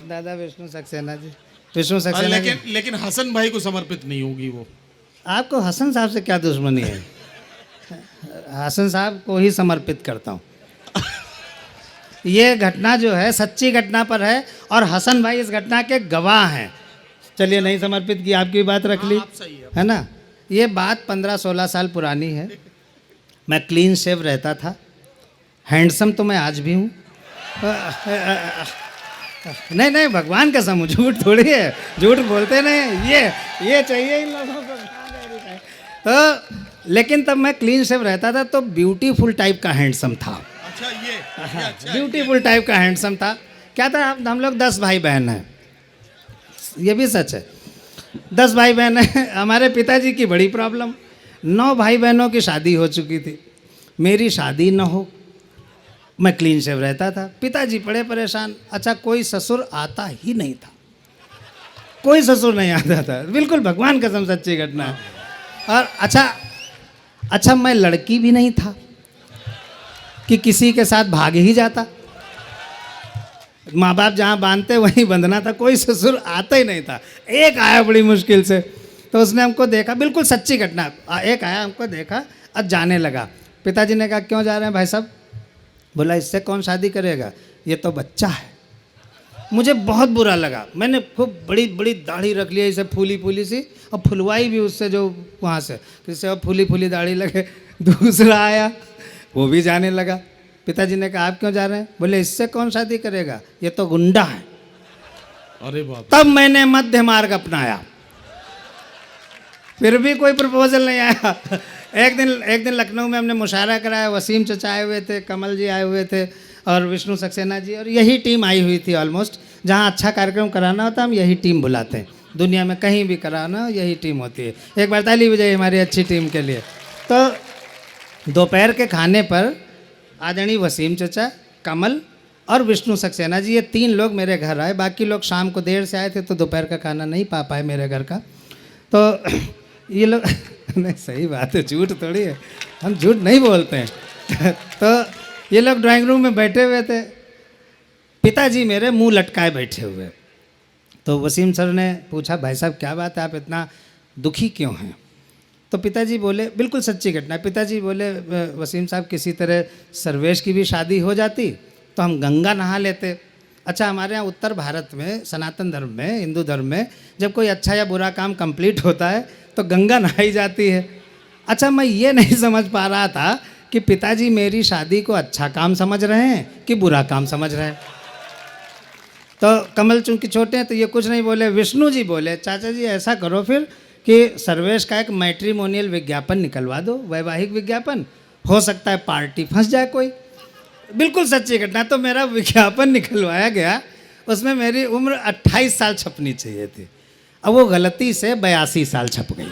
दादा विष्णु सक्सेना जी, विष्णु सक्सेना जी। लेकिन हसन भाई को समर्पित नहीं होगी वो। आपको हसन साहब से क्या दुश्मनी है? हसन साहब को ही समर्पित करता हूँ। ये घटना जो है सच्ची घटना पर है, और हसन भाई इस घटना के गवाह हैं। चलिए, नहीं समर्पित की, आपकी बात रख ली, है ना। ये बात 15-16 साल पुरानी है। मैं क्लीन शेव रहता था, हैंडसम तो मैं आज भी हूँ। नहीं नहीं, भगवान कसम, झूठ थोड़ी है, झूठ बोलते नहीं। ये चाहिए इन लोगों को। तो लेकिन तब मैं क्लीन शेव रहता था तो ब्यूटीफुल टाइप का हैंडसम था। अच्छा ये ब्यूटीफुल टाइप का हैंडसम था। क्या था, हम लोग 10 भाई बहन हैं, ये भी सच है। 10 भाई बहन हैं। हमारे पिताजी की बड़ी प्रॉब्लम, 9 भाई बहनों की शादी हो चुकी थी, मेरी शादी न हो। मैं क्लीन शेव रहता था, पिताजी बड़े परेशान। अच्छा, कोई ससुर आता ही नहीं था, कोई ससुर नहीं आता था, बिल्कुल भगवान कसम सच्ची घटना है। और अच्छा मैं लड़की भी नहीं था कि किसी के साथ भाग ही जाता। माँ बाप जहाँ बांधते वहीं बंधना था, कोई ससुर आता ही नहीं था। एक आया बड़ी मुश्किल से, तो उसने हमको देखा, बिल्कुल सच्ची घटना, एक आया हमको देखा और जाने लगा। पिताजी ने कहा क्यों जा रहे हैं भाई साहब? बोला इससे कौन शादी करेगा, ये तो बच्चा है। मुझे बहुत बुरा लगा, मैंने खूब बड़ी बड़ी दाढ़ी रख लिया इसे, फूली फूली सी, और फुलवाई भी उससे, जो वहाँ से किससे और फूली फूली दाढ़ी लगे। दूसरा आया, वो भी जाने लगा। पिताजी ने कहा आप क्यों जा रहे हैं? बोले इससे कौन शादी करेगा, ये तो गुंडा है। अरे बाप। तब मैंने मध्य मार्ग अपनाया, फिर भी कोई प्रपोजल नहीं आया। एक दिन लखनऊ में हमने मुशायरा कराया, वसीम चचा आए हुए थे, कमल जी आए हुए थे, और विष्णु सक्सेना जी, और यही टीम आई हुई थी ऑलमोस्ट। जहाँ अच्छा कार्यक्रम कराना होता हम यही टीम बुलाते हैं, दुनिया में कहीं भी कराना यही टीम होती है। एक बार ताली बजाइए हमारी अच्छी टीम के लिए। तो दोपहर के खाने पर आदरणीय वसीम चचा, कमल और विष्णु सक्सेना जी, ये 3 लोग मेरे घर आए। बाकी लोग शाम को देर से आए थे तो दोपहर का खाना नहीं पा पाए मेरे घर का। तो ये लोग नहीं, सही बात है, झूठ थोड़ी है, हम झूठ नहीं बोलते हैं। तो ये लोग ड्राइंग रूम में बैठे हुए थे, पिताजी मेरे मुंह लटकाए बैठे हुए। तो वसीम सर ने पूछा भाई साहब क्या बात है, आप इतना दुखी क्यों हैं? तो पिताजी बोले, बिल्कुल सच्ची घटना है, पिताजी बोले वसीम साहब किसी तरह सर्वेश की भी शादी हो जाती तो हम गंगा नहा लेते। अच्छा, हमारे यहाँ उत्तर भारत में सनातन धर्म में, हिंदू धर्म में, जब कोई अच्छा या बुरा काम कंप्लीट होता है तो गंगा नहाई जाती है। अच्छा, मैं ये नहीं समझ पा रहा था कि पिताजी मेरी शादी को अच्छा काम समझ रहे हैं कि बुरा काम समझ रहे हैं। तो कमल चूंकि छोटे हैं तो ये कुछ नहीं बोले। विष्णु जी बोले चाचा जी ऐसा करो फिर कि सर्वेश का एक मैट्रिमोनियल विज्ञापन निकलवा दो, वैवाहिक विज्ञापन, हो सकता है पार्टी फंस जाए कोई। बिल्कुल सच्ची घटना। तो मेरा विज्ञापन निकलवाया गया, उसमें मेरी उम्र 28 साल छपनी चाहिए थी, अब वो गलती से 82 साल छप गई।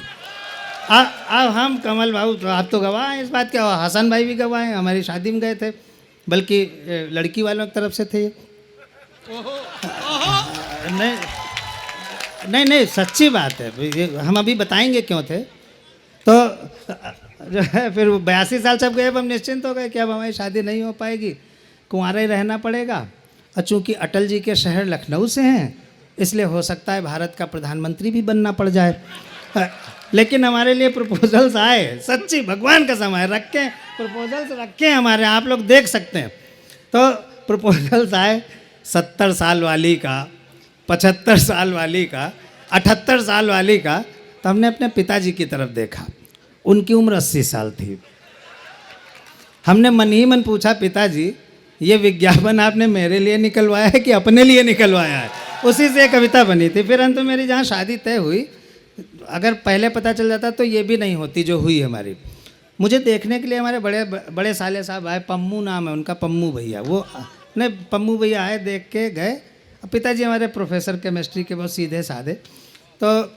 अब हम कमल बाबू, तो आप तो गवाह हैं इस बात के, हसन भाई भी गवाह हैं, हमारी शादी में गए थे, बल्कि लड़की वालों की तरफ से थे। नहीं सच्ची बात है, हम अभी बताएंगे क्यों थे। तो जो है फिर 82 साल छप गए। अब हम निश्चिंत हो गए कि अब हमारी शादी नहीं हो पाएगी, कुंवारा ही रहना पड़ेगा। और चूँकि अटल जी के शहर लखनऊ से हैं, इसलिए हो सकता है भारत का प्रधानमंत्री भी बनना पड़ जाए। लेकिन हमारे लिए प्रपोजल्स आए, सच्ची भगवान कसम है, रखे प्रपोजल्स रखे हमारे, आप लोग देख सकते हैं। तो प्रपोजल्स आए 70 साल वाली का, 75 साल वाली का, 78 साल वाली का। तो हमने अपने पिताजी की तरफ देखा, उनकी उम्र 80 साल थी। हमने मन ही मन पूछा पिताजी ये विज्ञापन आपने मेरे लिए निकलवाया है कि अपने लिए निकलवाया है? उसी से कविता बनी थी। फिर अंत में मेरी जहाँ शादी तय हुई, अगर पहले पता चल जाता तो ये भी नहीं होती जो हुई हमारी। मुझे देखने के लिए हमारे बड़े साले साहब आए, पम्मू नाम है उनका, पम्मू भैया, वो नहीं पम्मू भैया आए, देख के गए। पिताजी हमारे प्रोफेसर केमिस्ट्री के, बहुत सीधे साधे, तो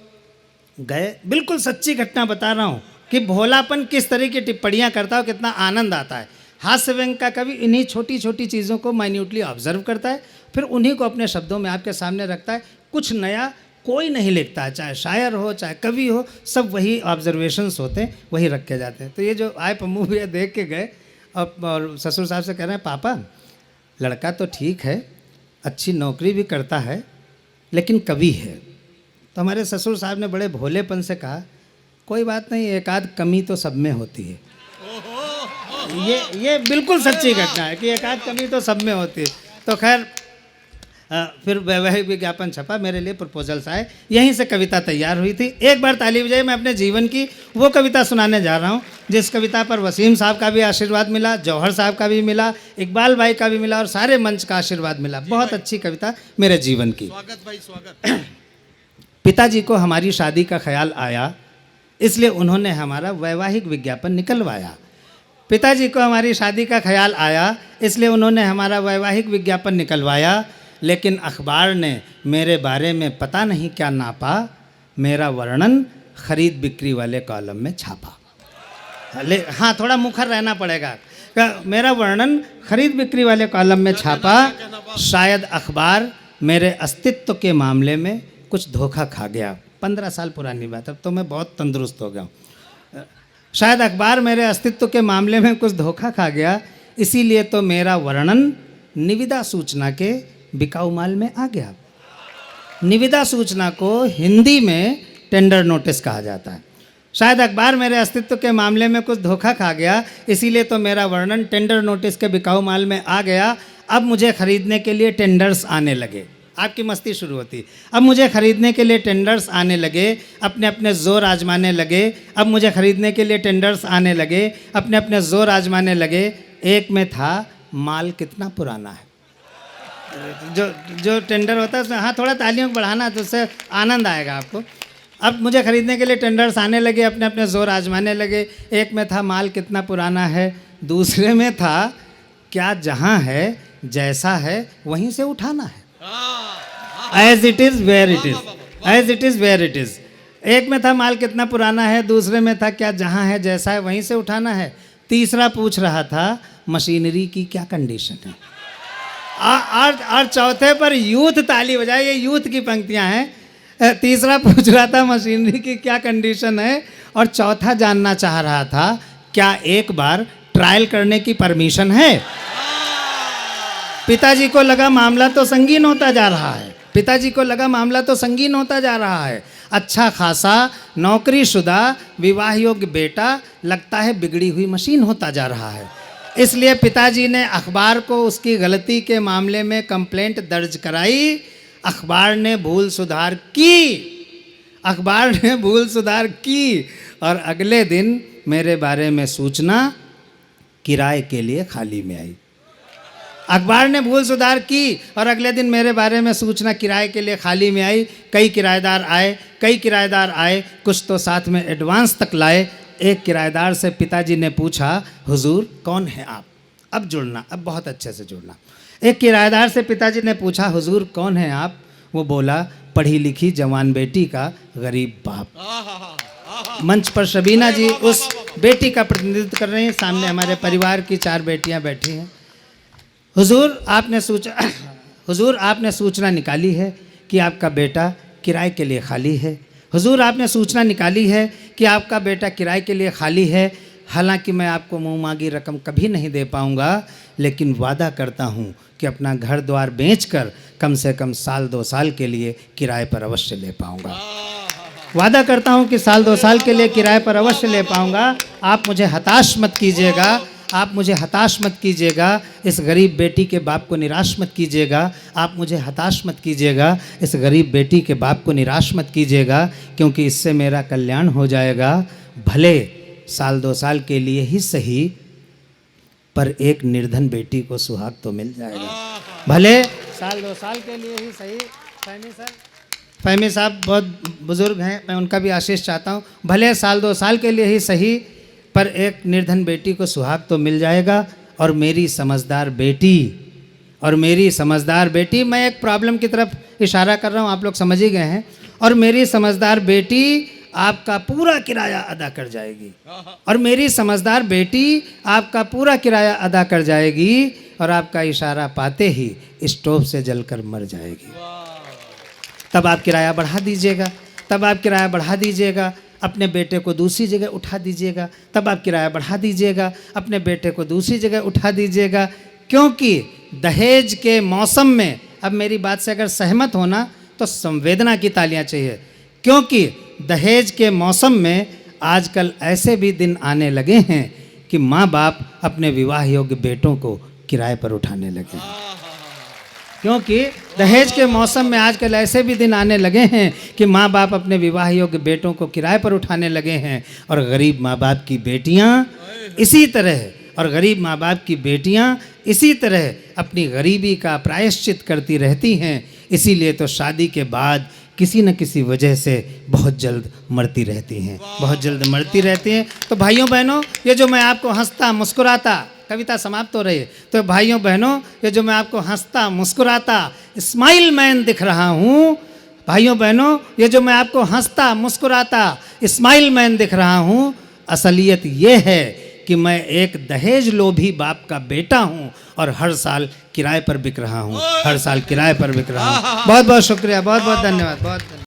गए। बिल्कुल सच्ची घटना बता रहा हूँ कि भोलापन किस तरह की टिप्पणियाँ करता है, कितना आनंद आता है। हास्य व्यंग का कवि इन्हीं छोटी छोटी चीज़ों को माइन्यूटली ऑब्जर्व करता है, फिर उन्हीं को अपने शब्दों में आपके सामने रखता है। कुछ नया कोई नहीं लिखता है, चाहे शायर हो चाहे कवि हो, सब वही ऑब्जर्वेशंस होते हैं, वही रखे जाते हैं। तो ये जो आए पम्मू भैया देख के गए, और ससुर साहब से कह रहे हैं पापा लड़का तो ठीक है, अच्छी नौकरी भी करता है, लेकिन कवि है। तो हमारे ससुर साहब ने बड़े भोलेपन से कहा कोई बात नहीं, एक आध कमी तो सब में होती है। ये बिल्कुल सच्ची घटना है कि एक आध कमी तो सब में होती है। तो खैर फिर वैवाहिक विज्ञापन छपा, मेरे लिए प्रपोजल्स आए, यहीं से कविता तैयार हुई थी। एक बार ताली बजाइए, मैं अपने जीवन की वो कविता सुनाने जा रहा हूँ जिस कविता पर वसीम साहब का भी आशीर्वाद मिला, जौहर साहब का भी मिला, इकबाल भाई का भी मिला और सारे मंच का आशीर्वाद मिला। बहुत अच्छी कविता मेरे जीवन की। स्वागत भाई स्वागत। पिताजी को हमारी शादी का ख्याल आया, इसलिए उन्होंने हमारा वैवाहिक विज्ञापन निकलवाया। पिताजी को हमारी शादी का ख्याल आया, इसलिए उन्होंने हमारा वैवाहिक विज्ञापन निकलवाया, लेकिन अखबार ने मेरे बारे में पता नहीं क्या नापा, मेरा वर्णन खरीद बिक्री वाले कॉलम में छापा। हाँ, थोड़ा मुखर रहना पड़ेगा। मेरा वर्णन खरीद बिक्री वाले कॉलम में छापा, शायद अखबार मेरे अस्तित्व के मामले में कुछ धोखा खा गया। 15 साल पुरानी बात, अब तो मैं बहुत तंदुरुस्त हो गया हूँ। शायद अखबार मेरे अस्तित्व के मामले में कुछ धोखा खा गया, इसीलिए तो मेरा वर्णन निविदा सूचना के बिकाऊ माल में आ गया। निविदा सूचना को हिंदी में टेंडर नोटिस कहा जाता है। शायद अखबार मेरे अस्तित्व के मामले में कुछ धोखा खा गया, इसीलिए तो मेरा वर्णन टेंडर नोटिस के बिकाऊ माल में आ गया। अब मुझे खरीदने के लिए टेंडर्स आने लगे। आपकी मस्ती शुरू होती। अब मुझे खरीदने के लिए टेंडर्स आने लगे, अपने अपने ज़ोर आजमाने लगे। अब मुझे खरीदने के लिए टेंडर्स आने लगे, अपने अपने ज़ोर आजमाने लगे। एक में था माल कितना पुराना है। जो टेंडर होता है उसमें हाँ थोड़ा तालियों को बढ़ाना, तो उससे आनंद आएगा आपको। अब मुझे खरीदने के लिए टेंडर्स आने लगे, अपने अपने ज़ोर आजमाने लगे। एक में था माल कितना पुराना है, दूसरे में था क्या जहाँ है जैसा है वहीं से उठाना है। As it is where it is, as it is where it is. एक में था माल कितना पुराना है, दूसरे में था क्या जहाँ है जैसा है वहीं से उठाना है। तीसरा पूछ रहा था मशीनरी की क्या कंडीशन है। और चौथे पर यूथ ताली बजाए, ये यूथ की पंक्तियां हैं। तीसरा पूछ रहा था मशीनरी की क्या कंडीशन है, और चौथा जानना चाह रहा था क्या एक बार ट्रायल करने की परमिशन है। पिताजी को लगा मामला तो संगीन होता जा रहा है, पिताजी को लगा मामला तो संगीन होता जा रहा है। अच्छा खासा नौकरीशुदा विवाह योग्य बेटा लगता है बिगड़ी हुई मशीन होता जा रहा है। इसलिए पिताजी ने अखबार को उसकी गलती के मामले में कंप्लेंट दर्ज कराई। अखबार ने भूल सुधार की, अखबार ने भूल सुधार की, और अगले दिन मेरे बारे में सूचना किराए के लिए खाली में आई। अखबार ने भूल सुधार की और अगले दिन मेरे बारे में सूचना किराए के लिए खाली में आई। कई किराएदार आए, कुछ तो साथ में एडवांस तक लाए। एक किराएदार से पिताजी ने पूछा, हुजूर कौन है आप? अब जुड़ना, अब बहुत अच्छे से जुड़ना। एक किराएदार से पिताजी ने पूछा, हुजूर कौन है आप? वो बोला, पढ़ी लिखी जवान बेटी का गरीब बाप। मंच पर शबीना जी उस बेटी का प्रतिनिधित्व कर रही हैं। सामने हमारे परिवार की 4 बेटियां बैठी हैं। हुजूर आपने सूचना निकाली है कि आपका बेटा किराए के लिए खाली है। हुजूर आपने सूचना निकाली है कि आपका बेटा किराए के लिए खाली है। हालांकि मैं आपको मुँह मांगी रकम कभी नहीं दे पाऊंगा, लेकिन वादा करता हूं कि अपना घर द्वार बेचकर कम से कम 1-2 साल के लिए किराए पर अवश्य ले पाऊंगा। वादा करता हूं कि 1-2 साल के लिए किराए पर अवश्य ले पाऊंगा। आप मुझे हताश मत कीजिएगा, आप मुझे हताश मत कीजिएगा। इस गरीब बेटी के बाप को निराश मत कीजिएगा। आप मुझे हताश मत कीजिएगा। इस गरीब बेटी के बाप को निराश मत कीजिएगा, क्योंकि इससे मेरा कल्याण हो जाएगा। भले 1-2 साल के लिए ही सही, पर एक निर्धन बेटी को सुहाग तो मिल जाएगा। भले 1-2 साल के लिए ही सही। फहमी साहब बहुत बुज़ुर्ग हैं, मैं उनका भी आशीष चाहता हूँ। भले 1-2 साल के लिए ही सही, पर एक निर्धन बेटी को सुहाग तो मिल जाएगा। और मेरी समझदार बेटी, मैं एक प्रॉब्लम की तरफ इशारा कर रहा हूँ, आप लोग समझ ही गए हैं। और मेरी समझदार बेटी आपका पूरा किराया अदा कर जाएगी, और मेरी समझदार बेटी आपका पूरा किराया अदा कर जाएगी, और आपका इशारा पाते ही स्टोव से जलकर मर जाएगी। तब आप किराया बढ़ा दीजिएगा, तब आप किराया बढ़ा दीजिएगा। अपने बेटे को दूसरी जगह उठा दीजिएगा, तब आप किराया बढ़ा दीजिएगा। अपने बेटे को दूसरी जगह उठा दीजिएगा, क्योंकि दहेज के मौसम में, अब मेरी बात से अगर सहमत होना तो संवेदना की तालियां चाहिए, क्योंकि दहेज के मौसम में आजकल ऐसे भी दिन आने लगे हैं कि माँ बाप अपने विवाह योग्य बेटों को किराए पर उठाने लगे हैं। क्योंकि दहेज के मौसम में आजकल ऐसे भी दिन आने लगे हैं कि माँ बाप अपने विवाह योग्य बेटों को किराए पर उठाने लगे हैं, और गरीब माँ बाप की बेटियाँ इसी तरह अपनी गरीबी का प्रायश्चित करती रहती हैं। इसीलिए तो शादी के बाद किसी न किसी वजह से बहुत जल्द मरती रहती हैं। तो भाइयों बहनों, ये जो मैं आपको हंसता मुस्कुराता, कविता समाप्त हो रही है, तो भाइयों बहनों, ये जो मैं आपको हंसता मुस्कुराता स्माइल मैन दिख रहा हूँ, भाइयों बहनों, ये जो मैं आपको हंसता मुस्कुराता स्माइल मैन दिख रहा हूँ, असलियत ये है कि मैं एक दहेज लोभी बाप का बेटा हूँ और हर साल किराए पर बिक रहा हूँ। बहुत बहुत शुक्रिया, बहुत बहुत धन्यवाद, बहुत